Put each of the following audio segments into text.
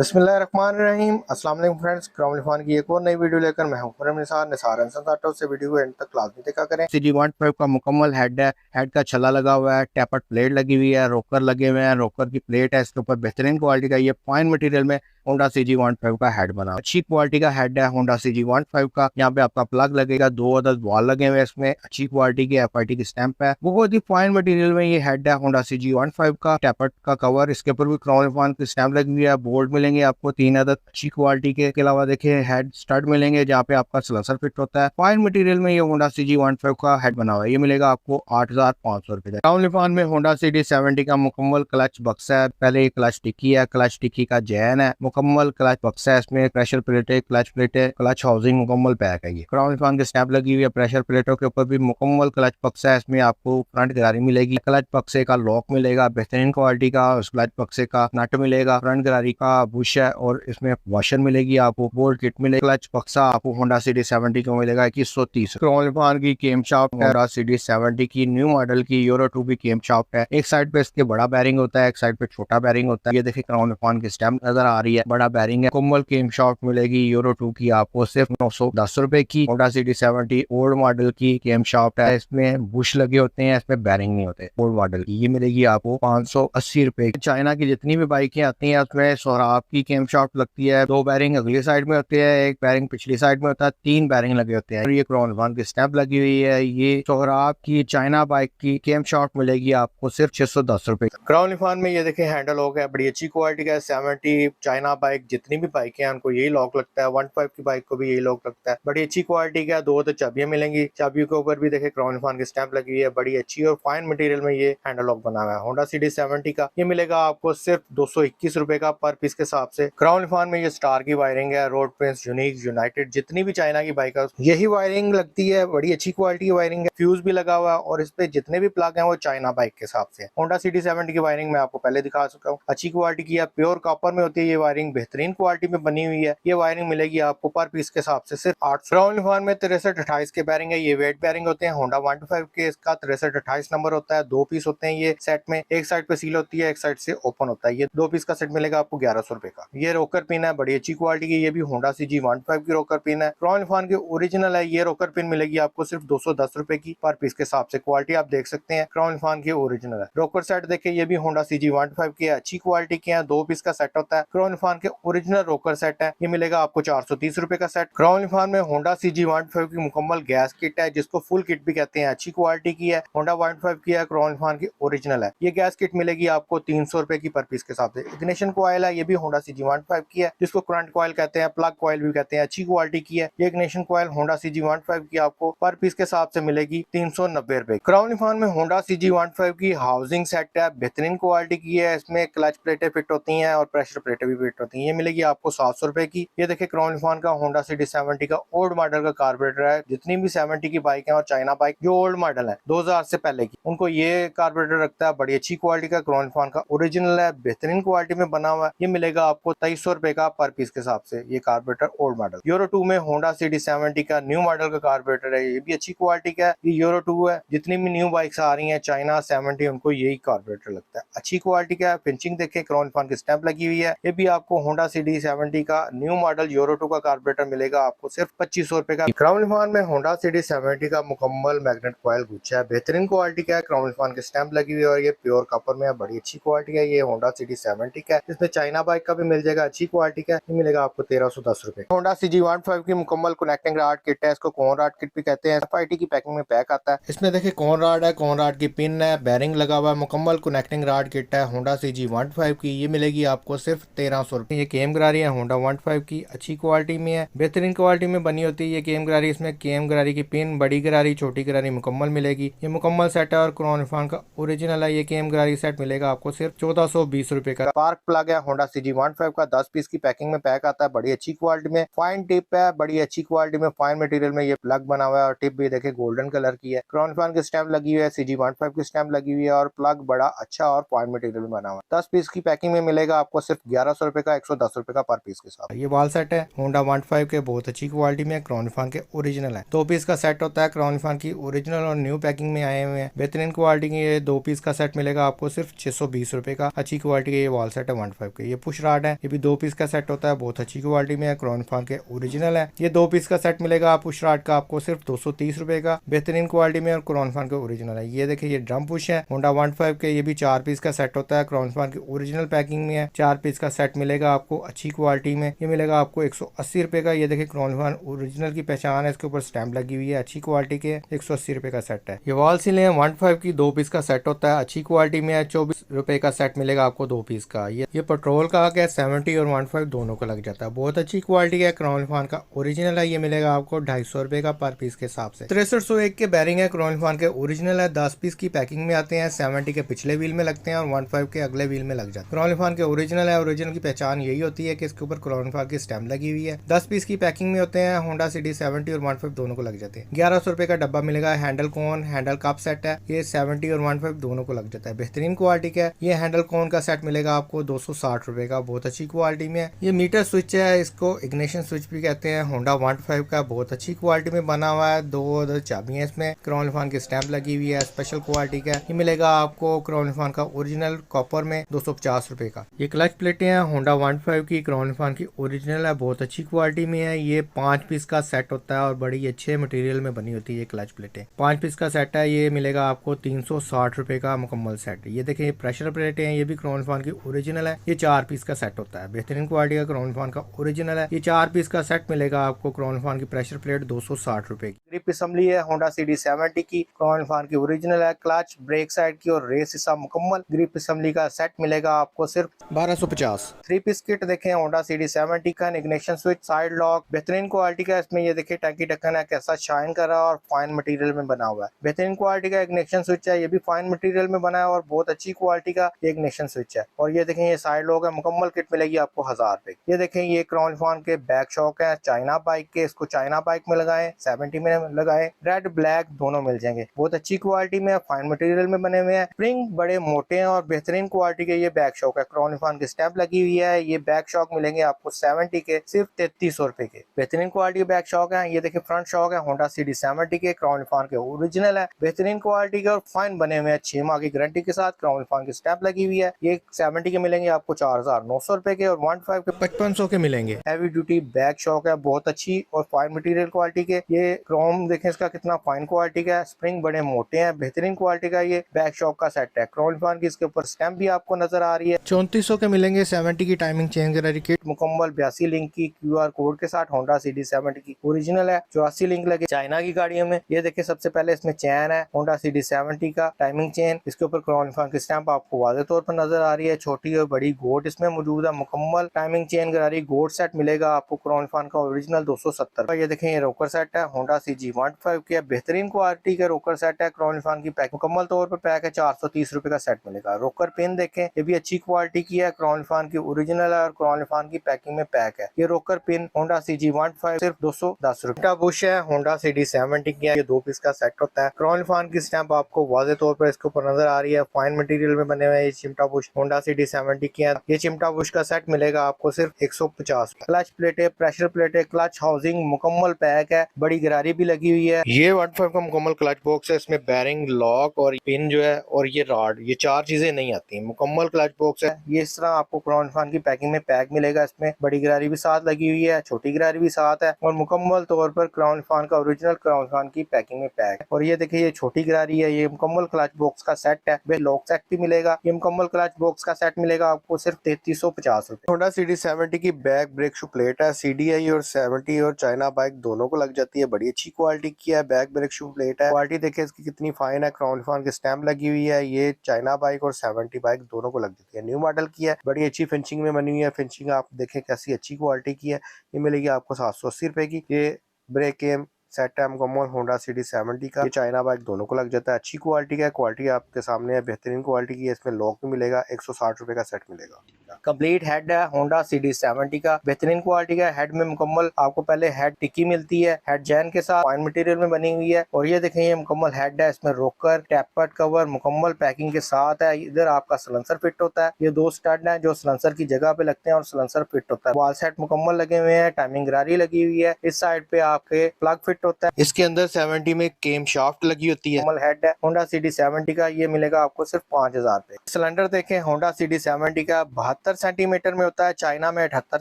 बिस्मिल्लाहिर्रहमानिर्रहीम। अस्सलाम वालेकुम फ्रेंड्स, क्राउन की एक और नई वीडियो लेकर मैं हूं फरम निसार से वीडियो को एंड तक लाजमी देखा करें। CG15 का मुकम्मल हेड है, हेड का छल्ला लगा हुआ है, टैपर्ड प्लेट लगी हुई है, रोकर लगे हुए हैं, रोकर की प्लेट है, इसके ऊपर बेहतरीन क्वालिटी का ये फाइन मटेरियल में होंडा CG15 का हेड बना, अच्छी क्वालिटी का हेड है होंडा CG15 का। यहाँ पे आपका प्लग लगेगा, 2 अदद वॉल लगे हुए हैं, इसमें अच्छी क्वालिटी की FIT की स्टैंप है, बहुत ही फाइन मटेरियल में ये हेड है होंडा CG15 का। टैपर्ड का कवर, इसके ऊपर भी क्राउन की स्टैंप लगी हुई है, बोर्ड मिलेंगे आपको 3 अदद अच्छी क्वालिटी के अलावा देखिए हेड स्टड मिलेंगे जहाँ पे आपका सलेंसर फिट होता है। फाइन मटेरियल में ये होंडा CG15 का हेड बना हुआ है, ये मिलेगा आपको 8500 रुपए का। क्राउन में होंडा CD70 का मुकम्मल क्लच बक्सा है, पहले क्लच टिक्की है, क्लच टिक्की का जैन है, मुकम्मल क्लच बक्सा है, इसमें प्रेशर प्लेट है, क्लच प्लेट है, क्लच हाउसिंग मुकम्मल पैक है। ये क्राउन की स्नैप लगी हुई है, प्रेशर प्लेटों के ऊपर भी मुकम्मल क्लच बक्सा है, इसमें आपको फ्रंट गरारी मिलेगी, क्लच बक्से का लॉक मिलेगा बेहतरीन क्वालिटी का, उस क्लच बक्से का नट मिलेगा, फ्रंट गरारी का बुश है और इसमें वॉशर मिलेगी आपको, बोल्ट किट मिलेगी। क्लच बक्सा आपको होंडा CD70 को मिलेगा 2130। क्राउन की केम शाफ्ट है, होंडा CD70 की न्यू मॉडल की यूरो 2 की केम शाफ्ट है, एक साइड पे इसके बड़ा बैरिंग होता है, एक साइड पे छोटा बैरिंग होता है। ये देखिए क्राउन की स्टैम्प नजर आ रही है, बड़ा बैरिंग है। मुकम्मल केम शाफ्ट मिलेगी यूरो 2 की आपको सिर्फ 910 रुपए की। होंडा CD70 ओल्ड मॉडल की केम शाफ्ट है, इसमें बुश लगे होते हैं, इसमें बैरिंग नहीं होते। ओल्ड मॉडल की ये मिलेगी आपको 580 रुपए। चाइना की जितनी भी बाइकें आती हैं उसमें सोहराब की केम शाफ्ट लगती है, 2 बैरिंग अगली साइड में होते हैं, एक बैरिंग पिछली साइड में होता है, 3 बैरिंग लगे होते हैं। और ये क्राउन की स्टैंप लगी हुई है। ये सोहराब की चाइना बाइक की केम शाफ्ट मिलेगी आपको सिर्फ 610 रुपए। क्राउन में ये देखें हैंडल लॉक है, बड़ी अच्छी क्वालिटी का है। 70 चाइना बाइक जितनी भी बाइकें हैं उनको यही लॉक लगता है, 15 की बाइक को भी यही लॉक लगता है, बड़ी अच्छी क्वालिटी का। 2 तो चाबियां मिलेंगी, चाबियों के ऊपर भी देखे क्राउन की स्टैंप लगी हुई है, बड़ी अच्छी और फाइन मटेरियल में ये हैंडल लॉक बना हुआ है। होंडा CD70 का ये मिलेगा आपको सिर्फ 221 रुपए का पर पीस के हिसाब से। क्राउन में ये स्टार की वायरिंग है, रोड प्रिंस, यूनिक, यूनाइटेड जितनी भी चाइना की बाइक है यही वायरिंग लगती है, बड़ी अच्छी क्वालिटी की वायरिंग है, फ्यूज भी लगा हुआ है और इस पे जितने भी प्लग हैं वो चाइना बाइक के हिसाब से। होंडा CD70 की वायरिंग मैं आपको पहले दिखा चुका हूँ, अच्छी क्वालिटी की है, प्योर कॉपर में होती है ये वायरिंग, बेहतरीन क्वालिटी में बनी हुई है। ये वायरिंग मिलेगी आपको पर पीस के हिसाब से सिर्फ 800। क्राउन में 6328 के बैरिंग है, ये वेट बैरिंग होते हैं। होंडा 125 के इसका 6328 नंबर होता है, 2 पीस होते हैं ये सेट में, एक साइड पे सील होती है, एक साइड से ओपन होता है। ये 2 पीस का सेट मिलेगा आपको 1100 रुपए का। ये रोकर पिन है, बड़ी अच्छी क्वालिटी की, ये भी होंडा CG15 की रोकर पिन है, क्राउन की ओरिजिनल है। ये रोकर पिन मिलेगी आपको सिर्फ 210 रुपए की पर पीस के हिसाब से। क्वालिटी आप देख सकते हैं, क्राउन की ओरिजिनल है। रोकर सेट देखिए, ये भी होंडा CG15 की है, अच्छी क्वालिटी के हैं, 2 पीस का सेट होता है। क्राउन के ओरिजिनल रोकर सेट है, ये मिलेगा आपको 430 रुपए का सेट। क्राउन में होंडा CG15 की मुकम्मल गैस किट है, जिसको फुल किट भी कहते हैं, अच्छी क्वालिटी की है, होंडा 15 की है, क्राउन की ओरिजिनल है। ये गैस किट मिलेगी आपको 300 रुपए की पर पीस के हिसाब से। इग्निशन कॉइल है, ये भी होंडा CG15 की है, जिसको करंट कॉइल कहते हैं, प्लग कॉइल भी कहते हैं, अच्छी क्वालिटी की है। ये इग्निशन कॉइल होंडा CG15 की आपको पर पीस के हिसाब से मिलेगी 390 रुपए। क्राउन में होंडा CG15 की हाउसिंग सेट है, बेहतरीन क्वालिटी की है, इसमें क्लच प्लेटें फिट होती हैं और प्रेशर प्लेटें भी फिट होती हैं। ये मिलेगी आपको 700 रुपए की। ये देखिए क्राउन का होंडा CD70 का ओल्ड मॉडल का कार्बोरेटर है, जितनी भी 70 की बाइक है और चाइना बाइक जो ओल्ड मॉडल है 2000 से पहले की, उनको ये कार्बोरेटर रखता है, बड़ी अच्छी क्वालिटी का। क्राउन का ओरिजिनल है, बेहतरीन क्वालिटी में बना हुआ है। ये मिलेगा आपको 2300 रुपए का पर पीस के हिसाब से। ये कार्बोरेटर ओल्ड मॉडल यूरो 2 में होंडा CD70 का न्यू मॉडल का कार्बोरेटर है, ये भी अच्छी क्वालिटी का है। ये यूरो 2 है, जितनी भी न्यू बाइक्स आ रही है चाइना 70 उनको यही कार्बोरेटर लगता है, अच्छी क्वालिटी का है। पिंचिंग देखें, क्राउन की स्टैंप लगी हुई है। ये भी आपको होंडा CD70 का न्यू मॉडल यूरो 2 का कार्बोरेटर मिलेगा आपको सिर्फ 2500 रुपए का। क्राउन में होंडा CD70 का मुकम्मल मैग्नेट कॉइल गुच्छा है, बेहतरीन क्वालिटी का है, क्राउन की स्टैंप लगी हुई है और ये प्योर कॉपर में है, बड़ी अच्छी क्वालिटी है। ये होंडा CD70 का है, इसमें चाइना बाइक का भी मिल जाएगा, अच्छी क्वालिटी का, ये मिलेगा आपको 1310 रुपए। होंडा CG15 की मुकम्मल कनेक्टिंग रॉड किट है, इसको कोन रॉड किट भी कहते हैं, FIT की पैकिंग में पैक आता है। इसमें देखिए कोन रॉड है, कोन रॉड की पिन है, बैरिंग लगा हुआ है, मुकम्मल कनेक्टिंग रॉड किट है होंडा CG15 की, ये मिलेगी आपको सिर्फ 1300 रुपए। ये केम गरारी है होंडा 15 की, अच्छी क्वालिटी में है, बेहतरीन क्वालिटी में बनी होती है ये केम गरारी। इसमें केम गरारी की पिन, बड़ी गरारी, छोटी गरारी मुकम्मल मिलेगी। ये मुकम्मल सेट है और क्राउन का ओरिजिनल है। ये केम गरारी सेट मिलेगा आपको सिर्फ 1420 रुपए का। स्पार्क प्लग है होंडा CG15 का, 10 पीस की पैकिंग में पैक आता है, बड़ी अच्छी क्वालिटी में। फाइन टिप है, बड़ी अच्छी क्वालिटी में, फाइन मटेरियल में ये प्लग बना हुआ है और टिप भी देखे गोल्डन कलर की है। क्राउन की स्टैंप लगी हुई है, CG15 की स्टैंप लगी हुई है और प्लग बड़ा अच्छा और फाइन मटेरियल में बना हुआ है। 10 पीस की पैकिंग में मिलेगा आपको सिर्फ 1100 रुपए रुपए का, 110 रुपए का पर पीस के साथ। ये वॉल सेट है होंडा 15 के, बहुत अच्छी क्वालिटी में, क्राउन इरफान के ओरिजिनल है। 2 पीस का सेट होता है, क्राउन इरफान की ओरिजिनल और न्यू पैकिंग में आए हुए हैं। बेहतरीन क्वालिटी की ये 2 पीस का सेट मिलेगा आपको सिर्फ 620 रुपए का। अच्छी क्वालिटी के ये वॉल सेट है 15 के। ये पुश रॉड है, ये भी 2 पीस का सेट होता है, बहुत अच्छी क्वालिटी में है, क्राउन इरफान के ओरिजिनल है। ये 2 पीस का सेट मिलेगा पुश रॉड का आपको सिर्फ 230 रुपए का, बेहतरीन क्वालिटी में और क्राउन इरफान के ओरिजिनल है। ये देखिए ये ड्रम पुश है होंडा 15 के, ये भी 4 पीस का सेट होता है, क्राउन इरफान की ओरिजिनल पैकिंग में है। 4 पीस का सेट मिलेगा आपको अच्छी क्वालिटी में, ये मिलेगा आपको 180 रुपए का। ये देखिए क्राउन इरफान ओरिजिनल की पहचान है, इसके ऊपर स्टैंप लगी हुई है, अच्छी क्वालिटी के 180 रुपए का सेट है। ये वॉल सीलिंग 15 की 2 पीस का सेट होता है, अच्छी क्वालिटी में है, 24 रुपए का सेट मिलेगा आपको 2 पीस का। ये पेट्रोल का आगे 70 और 15 दोनों को लग जाता है, बहुत अच्छी क्वालिटी है, क्राउन इरफान का ओरिजिनल है। ये मिलेगा आपको 250 रुपए का पर पीस के हिसाब से। 6301 के बैरिंग है, क्राउन इरफान के ओरिजिनल है, 10 पीस की पैकिंग में आते हैं, 70 के पिछले व्हील में लगते हैं और 15 के अगले व्हील में लग जाते हैं। क्राउन इरफान के ओरिजिनल है, ओरिजिनल की पहचान यही होती है कि इसके ऊपर क्राउन इरफान की स्टैम्प लगी हुई है। 10 पीस की पैकिंग में होते हैं, होंडा सिटी 70 और 15 दोनों को लग जाते हैं। 1100 रुपए का डब्बा मिलेगा। हैंडल कोन हैंडल कप सेट है, ये 70 और 15 दोनों को लग जाता है, बेहतरीन क्वालिटी का है। ये हैंडल कोन का सेट मिलेगा आपको 260 रुपए का, बहुत अच्छी क्वालिटी में है। ये मीटर स्विच है, इसको इग्निशन स्विच भी कहते हैं, होंडा 15 का, बहुत अच्छी क्वालिटी में बना हुआ है। 2 चाबियां इसमें, क्राउन इरफान की स्टैंप लगी हुई है, स्पेशल क्वालिटी का। ये मिलेगा आपको क्राउन इरफान का ओरिजिनल कॉपर में 250 रुपए का। ये क्लच प्लेटें हैं होंडा 15 की, क्राउन इरफान की ओरिजिनल है, बहुत अच्छी क्वालिटी में है। ये 5 पीस का सेट होता है और बड़ी अच्छे मटेरियल में बनी होती है ये क्लच प्लेटें। 5 पीस का सेट है, ये मिलेगा आपको 360 रुपए का मुकम्मल सेट। ये देखिए ये प्रेशर प्लेटें हैं, ये भी क्राउन इरफान की ओरिजिनल है। ये 4 पीस का सेट होता है, बेहतरीन क्वालिटी का क्राउन इरफान का ओरिजिनल है। ये 4 पीस का सेट मिलेगा आपको क्राउन इरफान की प्रेशर प्लेट 260 रुपए की। ग्रिप असेंबली है होंडा सीडी 70 की, क्राउन इरफान की ओरिजिनल है। क्लच, ब्रेक साइड की और रेस हिस्सा मुकम्मल ग्रिप असेंबली का सेट मिलेगा आपको सिर्फ 1250। 3 पीस किट देखें होंडा सीडी 70 का, इग्निशन स्विच, साइड लॉक, बेहतरीन क्वालिटी का। इसमें ये देखिए टंकी ढक्कन है, कैसा शाइन कर रहा है और फाइन मटेरियल में बना हुआ है, बेहतरीन क्वालिटी का इग्निशन स्विच है। ये भी फाइन मटेरियल में बना है और बहुत अच्छी क्वालिटी का इग्निशन स्विच है। और ये देखें ये साइड लॉक है, मुकम्मल किट मिलेगी आपको 1000 रुपए। ये देखें ये क्राउन इरफान के बैक शॉक है, चाइना बाइक के, इसको चाइना बाइक में लगाए, 70 में लगाए, रेड ब्लैक दोनों मिल जाएंगे, बहुत अच्छी क्वालिटी में, फाइन मटेरियल में बने हुए हैं। स्प्रिंग बड़े मोटे हैं और बेहतरीन क्वालिटी के। ये बैक शॉक है, क्राउन इरफान की स्टैंप लगी हुई है। ये बैक शॉक मिलेंगे आपको 70 के सिर्फ 3300 रुपए के, बेहतरीन क्वालिटी के बैक शॉक है। ये देखिए फ्रंट शॉक है होंडा सीडी 70 के, क्राउन इरफान के ओरिजिनल है, बेहतरीन क्वालिटी के और फाइन बने हुए हैं, 6 माह की गारंटी के साथ। क्राउन इरफान की स्टैंप लगी हुई है। ये 70 के मिलेंगे आपको 4900 रुपए के और 15 के 5500 के मिलेंगे। हैवी ड्यूटी बैक शॉक है, बहुत अच्छी और फाइन मटेरियल क्वालिटी के। ये क्रोम देखें इसका कितना फाइन क्वालिटी का है, स्प्रिंग बड़े मोटे हैं, बेहतरीन क्वालिटी का ये बैक शॉक का सेट है। क्राउन इरफान की इसके ऊपर स्टैंप भी आपको नजर आ रही है। 3400 के मिलेंगे। 70 की टाइमिंग चेंज करी किट मुकम्मल 82 लिंक की QR कोड के साथ, होंडा सीडी 70 की ओरिजिनल है, 84 लिंक लगे चाइना की गाड़ियों में। ये देखिए सबसे पहले इसमें चैन है होंडा सीडी 70 का टाइमिंग चेन, इसके ऊपर क्राउन इरफान की स्टैंप आपको वाज़ेह तौर पर नजर आ रही है। छोटी और बड़ी गोट इसमें मौजूद है, मुकम्मल टाइमिंग चेन गरारी गोट सेट मिलेगा आपको क्राउन इरफान का ओरिजिनल 270। ये देखें ये रोकर सेट है होंडा CG 15 के, बेहतरीन क्वालिटी का रोकर सेट है, क्राउन इरफान की पैक मुकम्मल तौर पर पैक है, 430 रुपए का सेट मिलेगा। रोकर पिन देखें ये भी अच्छी क्वालिटी की है, क्राउन इरफान की ओरिजिनल है और क्राउन इरफान की पैकिंग में पैक है। ये रोकर पिन होंडा CG 15 सिर्फ 210 रुपए। बुश है होंडा सीडी 70 की है, ये 2 पीस का सेट होता है। क्राउन इरफान की स्टैंप आपको वाज़ेह तौर पर इसके ऊपर नजर आ रही है, फाइन मटेरियल में बने हुए ये चिमटा बुश होंडा सीडी 70 की है। ये चिमटा बुश का सेट मिलेगा आपको सिर्फ 150। क्लच प्लेटे, प्रेशर प्लेटे, क्लच हाउसिंग मुकम्मल पैक है, बड़ी गरारी भी लगी हुई है। ये 15 का मुकम्मल क्लच बॉक्स है, इसमें बैरिंग, लॉक और पिन जो है और ये रॉड, ये 4 चीजें नहीं आती हैं। मुकम्मल क्लच बॉक्स है, ये इस तरह आपको क्राउन इरफान की पैकिंग में पैक मिलेगा। इसमें बड़ी गरारी भी साथ लगी हुई है, छोटी गरारी भी साथ है और मुकम्मल तौर पर क्राउन इरफान का ओरिजिनल क्राउन इरफान की पैकिंग में पैक है। और ये देखिए ये छोटी गरारी है, ये मुकम्मल क्लच बॉक्स का सेट है, लॉक सेट भी मिलेगा। ये मुकम्मल क्लच बॉक्स का सेट मिलेगा आपको सिर्फ 3350 रुपए। होंडा सीडी 70 की बैक ब्रेक शू प्लेट है, CDI और 70 और चाइना बाइक दोनों को लग जाती है, बड़ी अच्छी क्वालिटी की है। बैक ब्रेक शू प्लेट है, क्वालिटी देखिए इसकी कितनी फाइन है, क्राउन इरफान की स्टैंप लगी हुई है। ये चाइना बाइक और 70 बाइक दोनों को लग जाती है, न्यू मॉडल की है, बड़ी अच्छी फिनिशिंग में बनी हुई है। फिनिशिंग आप देखें कैसी अच्छी क्वालिटी की है। ये मिलेगी आपको 780 रुपए की। ये ब्रेक केम सेट है मुकम्मल होंडा CD70 का। ये चाइना बाइक दोनों को लग जाता है, अच्छी क्वालिटी का है, क्वालिटी आपके सामने है, बेहतरीन क्वालिटी की है। इसमें लॉक भी मिलेगा, 160 रुपए का सेट मिलेगा। कंप्लीट हेड है होंडा CD70 का, बेहतरीन क्वालिटी का। हेड में मुकम्मल आपको पहले हेड टिक्की मिलती है, हेड जैन के साथ फाइन मटेरियल में बनी हुई है। और ये देखें ये मुकम्मल हेड है, इसमें रोकर टैपर्ड कवर मुकम्मल पैकिंग के साथ है। इधर आपका सलेंसर फिट होता है, ये 2 स्टड है जो सलेंसर की जगह पे लगते हैं और सलेंसर फिट होता है। वॉल सेट मुकम्मल लगे हुए हैं, टाइमिंग गरारी लगी हुई है। इस साइड पे आपके प्लग फिट होता है। इसके अंदर 70 में केम शाफ्ट लगी होती है। मुकम्मल हेड है होंडा CD70 का, ये मिलेगा आपको सिर्फ 5000 रुपए। सिलेंडर देखें होंडा CD70 का 72 सेंटीमीटर में होता है, चाइना में 78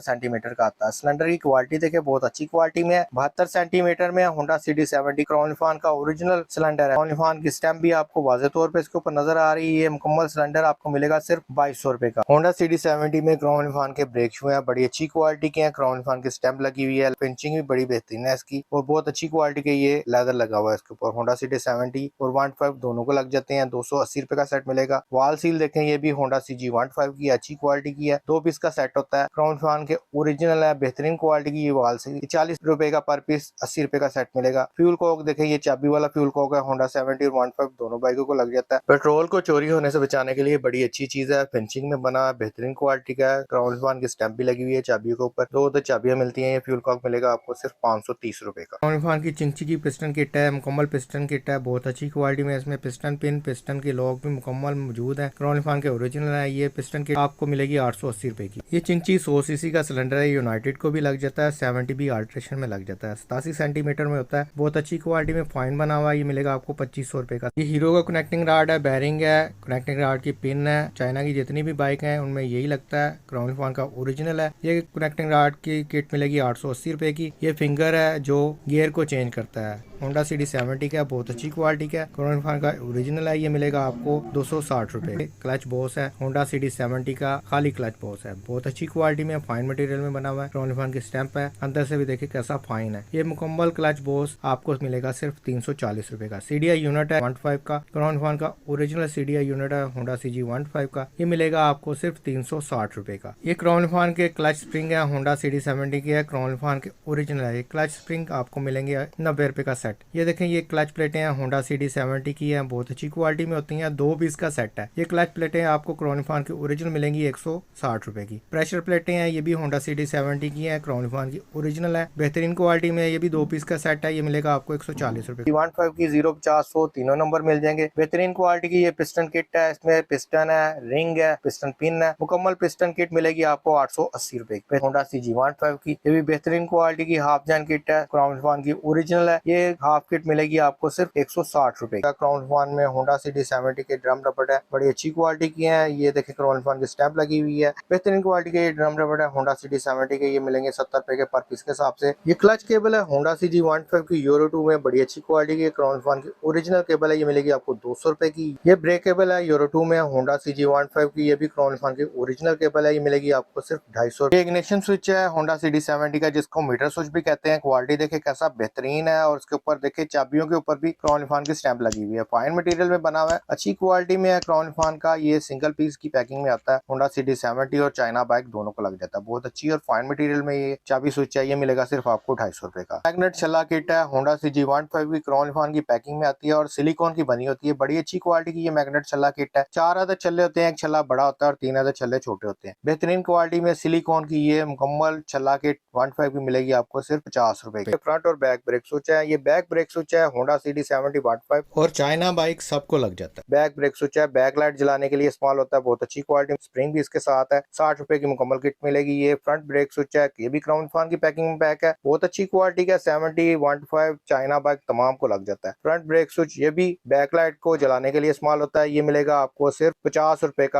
सेंटीमीटर का आता है। सिलेंडर की क्वालिटी देखें बहुत अच्छी क्वालिटी में है, 72 सेंटीमीटर में होंडा CD70 क्राउनफान का ओरिजिनल सिलेंडर है। क्राउनफान की स्टैम्प भी आपको वाज़ेह तौर पे इसके ऊपर नजर आ रही है। मुकम्मल सिलेंडर आपको मिलेगा सिर्फ 2200 रुपए का। होंडा CD70 में क्राउनफान के ब्रेक शू है, बड़ी अच्छी क्वालिटी के हैं, क्राउनफान की स्टैम्प लगी हुई है, पिंचिंग भी बड़ी बेहतरीन है इसकी और बहुत अच्छी क्वालिटी के ये लेदर लगा हुआ है इसके ऊपर। होंडा CD70 और 15 दोनों को लग जाते हैं, 280 रुपए का सेट मिलेगा। वॉल सील देखें ये भी होंडा CG15 की अच्छी क्वालिटी की है, 2 पीस का सेट होता है, क्राउनफान के ओरिजिनल है, बेहतरीन क्वालिटी की ये वॉल सील 40 रुपए का पर पीस, 80 रुपए का सेट मिलेगा। फ्यूल कॉक देखें ये चाबी वाला फ्यूल कॉक है, होंडा 70 और 15 दोनों बाइकों को लग जाता है। पेट्रोल को चोरी होने से बचाने के लिए बड़ी अच्छी चीज है, फिनिशिंग में बना है, बेहतरीन क्वालिटी का है, क्राउनफान की स्टैम्प भी लगी हुई है चाबियों के ऊपर। 2 चाबियां मिलती हैं, ये फ्यूल कॉक मिलेगा आपको सिर्फ 530 रुपए का। क्राउनफान की चिंची की पिस्टन किट है, मुकम्मल पिस्टन किट है, बहुत अच्छी क्वालिटी में। इसमें पिस्टन पिन, पिस्टन की लॉक भी मुकम्मल मौजूद है, क्राउनफान के ओरिजिनल है। ये पिस्टन किट आपको मिलेगी 880 रुपए की। ये चिंची 100 सीसी का सिलेंडर है, यूनाइटेड को भी लग जाता है, 70 भी अल्ट्रेशन में लग जाता है, 87 सेंटीमीटर में होता है, बहुत अच्छी क्वालिटी में फाइन बना हुआ है। ये मिलेगा आपको 2500 रुपए का। ये हीरो का कनेक्टिंग राड है, बैरिंग है, कनेक्टिंग राड की पिन है। चाइना की जितनी भी बाइक है उनमें यही लगता है, क्राउनफान का ओरिजिनल है। ये कनेक्टिंग राड की किट मिलेगी 880 रुपए की। ये फिंगर है जो गियर को चेंज करता है, होंडा CD70 का, बहुत अच्छी क्वालिटी का, क्राउनफान का ओरिजिनल है। ये मिलेगा आपको 260 रुपए। क्लच बॉस है होंडा CD70 का, खाली क्लच बॉस है, बहुत अच्छी क्वालिटी में, फाइन मटेरियल में बना हुआ है, क्राउनफान की स्टैंप है, अंदर से भी देखिए कैसा फाइन है। ये मुकम्मल क्लच बॉस आपको मिलेगा सिर्फ 340 रुपए का। CDI यूनिट है 15 का, क्राउनफान का ओरिजिनल CDI यूनिट है होंडा CG15 का, ये मिलेगा आपको सिर्फ 360 रुपए का। ये क्राउनफान के क्लच स्प्रिंग है, होंडा CD70 की है, क्राउनफान के ओरिजिनल है। ये क्लच स्प्रिंग आपको मिलेंगे 90 रुपए का सेट। ये देखें ये क्लच प्लेटें हैं, होंडा CD70 की है, बहुत अच्छी क्वालिटी में होती हैं, 2 पीस का सेट है। ये क्लच प्लेटें आपको क्राउनफान की ओरिजिनल मिलेंगी 160 रुपए की। प्रेशर प्लेटें हैं, ये भी होंडा CD70 की है, क्राउनफान की ओरिजिनल है, बेहतरीन क्वालिटी में, ये भी 2 पीस का सेट है, ये मिलेगा आपको 140 रुपए। 15 की 050 100 तीनों नंबर मिल जाएंगे, बेहतरीन क्वालिटी की। ये पिस्टन किट है, इसमें पिस्टन है, रिंग है, पिस्टन पिन है, मुकम्मल पिस्टन किट मिलेगी आपको 880 रुपए की। होंडा CG15 की ये भी बेहतरीन क्वालिटी की हाफ जैन किट है, क्राउनफान की ओरिजिनल है। ये हाफ किट मिलेगी आपको सिर्फ 160 रुपए का। क्राउनफान में होंडा CD70 के ड्रम रबड़ है, बड़ी अच्छी क्वालिटी की है। ये देखें क्राउनफान की स्टैंप लगी हुई है, बेहतरीन क्वालिटी के ड्रम रबड़ है होंडा CD70 के, ये मिलेंगे 70 रुपए के पर पीस के हिसाब से। ये क्लच केबल है होंडा CG15 की यूरो 2 में, बड़ी अच्छी क्वालिटी की, क्राउनफान की ओरिजिनल केबल है, ये मिलेगी आपको 200 रुपए की। ये ब्रेक केबल है यूरो 2 में होंडा CG15 की, ये भी क्राउनफान की ओरिजिनल केबल है, ये मिलेगी आपको सिर्फ 250। ये इग्निशन स्विच है होंडा CD70 का, जिसको मीटर स्विच भी कहते हैं। क्वालिटी देखे कैसा बेहतरीन है और उसके ऊपर देखे चाबियों के ऊपर भी क्राउनफान की स्टैंप लगी हुई है, फाइन मटेरियल में बना हुआ है, अच्छी क्वालिटी में है क्राउनफान का। ये सिंगल पीस की पैकिंग में आता है, होंडा CD70 और चाइना बाइक दोनों को लग जाता है, बहुत अच्छी और फाइन मटेरियल में ये चाबी स्विच है, ये मिलेगा सिर्फ आपको 250 रुपए का। मैग्नेट छल्ला किट है होंडा CG15 की, क्राउनफान की पैकिंग में आती है और सिलिकॉन की बनी होती है, बड़ी अच्छी क्वालिटी की ये मैग्नेट छल्ला किट है। 4 अदद छल्ले होते हैं, एक छल्ला बड़ा होता है और 3 अदद छल्ले छोटे होते हैं, बेहतरीन क्वालिटी में सिलिकॉन की ये मुकम्मल छल्ला किट 15 की मिलेगी आपको सिर्फ 50 रुपए की। फ्रंट और बैक ब्रेक स्विच है, ये बैक ब्रेक स्विच है होंडा CD70 15 और चाइना बाइक सबको लग जाता है। बैक ब्रेक स्विच है, बैक लाइट जलाने के लिए इस्तेमाल होता है, बहुत अच्छी क्वालिटी, स्प्रिंग भी इसके साथ है, 60 रुपए की मुकम्मल किट मिलेगी। ये फ्रंट ब्रेक स्विच है, ये भी क्राउनफान की पैकिंग में पैक है, बहुत अच्छी क्वालिटी का, 70 15 चाइना बाइक तमाम को लग जाता है। फ्रंट ब्रेक स्विच ये भी बैक लाइट को जलाने के लिए इस्तेमाल होता है, ये मिलेगा आपको सिर्फ 50 रुपए का।